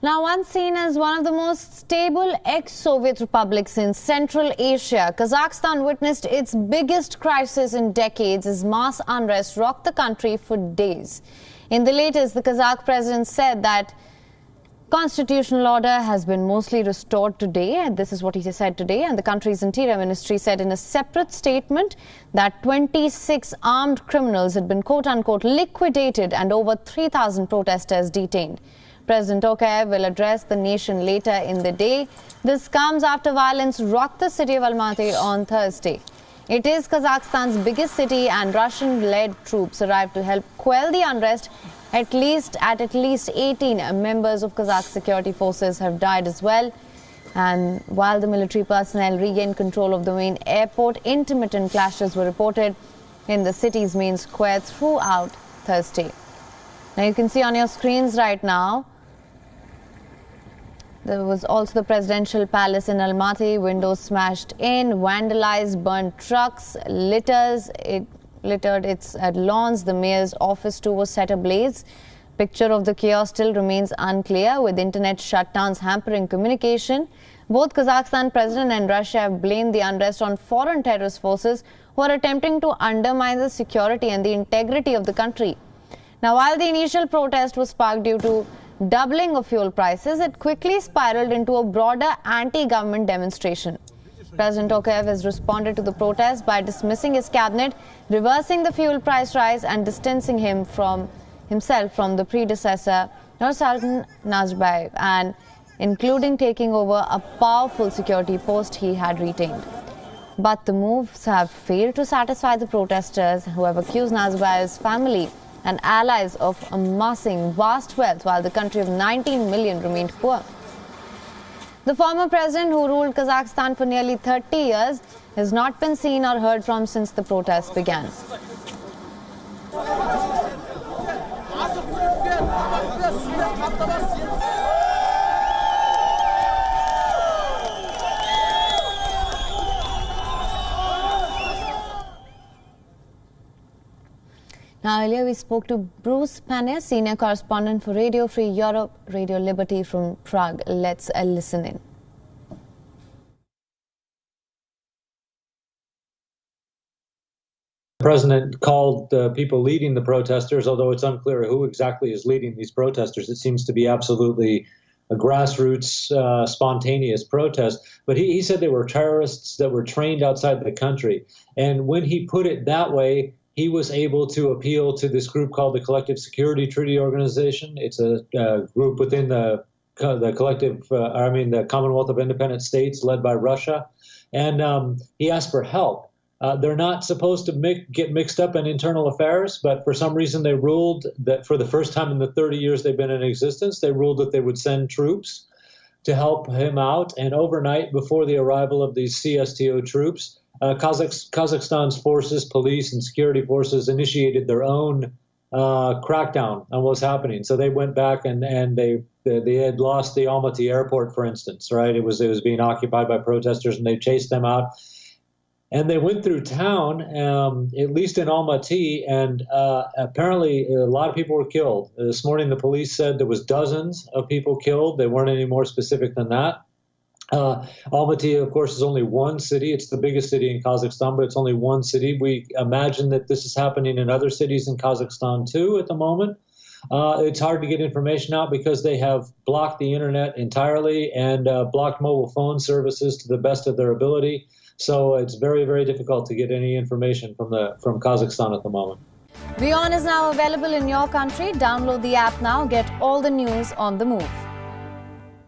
Now, once seen as one of the most stable ex-Soviet republics in Central Asia, Kazakhstan witnessed its biggest crisis in decades as mass unrest rocked the country for days. In the latest, the Kazakh president said that constitutional order has been mostly restored today, and this is what he said today. And the country's interior ministry said in a separate statement that 26 armed criminals had been quote-unquote liquidated and over 3,000 protesters detained. President Tokayev will address the nation later in the day. This comes after violence rocked the city of Almaty on Thursday. It is Kazakhstan's biggest city, and Russian-led troops arrived to help quell the unrest. At least 18 members of Kazakh security forces have died as well. And while the military personnel regained control of the main airport, intermittent clashes were reported in the city's main square throughout Thursday. Now you can see on your screens right now, there was also the presidential palace in Almaty, windows smashed in, vandalized, burnt trucks, littered its lawns. The mayor's office too was set ablaze. Picture of the chaos still remains unclear, with internet shutdowns hampering communication. Both Kazakhstan president and Russia have blamed the unrest on foreign terrorist forces who are attempting to undermine the security and the integrity of the country. Now, while the initial protest was sparked due to doubling of fuel prices, it quickly spiraled into a broader anti-government demonstration. President Tokayev has responded to the protest by dismissing his cabinet, reversing the fuel price rise and distancing himself from the predecessor Nursultan Nazarbayev, and including taking over a powerful security post he had retained. But the moves have failed to satisfy the protesters, who have accused Nazarbayev's family and allies of amassing vast wealth while the country of 19 million remained poor. The former president, who ruled Kazakhstan for nearly 30 years, has not been seen or heard from since the protests began. Now, earlier we spoke to Bruce Panner, senior correspondent for Radio Free Europe, Radio Liberty from Prague. Let's listen in. The president called the people leading the protesters, although it's unclear who exactly is leading these protesters. It seems to be absolutely a grassroots, spontaneous protest. But he said they were terrorists that were trained outside the country. And when he put it that way, he was able to appeal to this group called the Collective Security Treaty Organization. It's a group within the Commonwealth of Independent States led by Russia. And he asked for help. They're not supposed to get mixed up in internal affairs, but for some reason they ruled that for the first time in the 30 years they've been in existence, they ruled that they would send troops to help him out. And overnight, before the arrival of these CSTO troops, Kazakhstan's forces, police and security forces initiated their own crackdown on what's happening. So they went back and they had lost the Almaty airport, for instance, right? It was being occupied by protesters, and they chased them out. And they went through town, at least in Almaty, and apparently a lot of people were killed. This morning the police said there was dozens of people killed. They weren't any more specific than that. Almaty, of course, is only one city. It's the biggest city in Kazakhstan, but it's only one city. We imagine that this is happening in other cities in Kazakhstan, too, at the moment. It's hard to get information out because they have blocked the internet entirely and blocked mobile phone services to the best of their ability. So it's very, very difficult to get any information from Kazakhstan at the moment. WION is now available in your country. Download the app now. Get all the news on the move.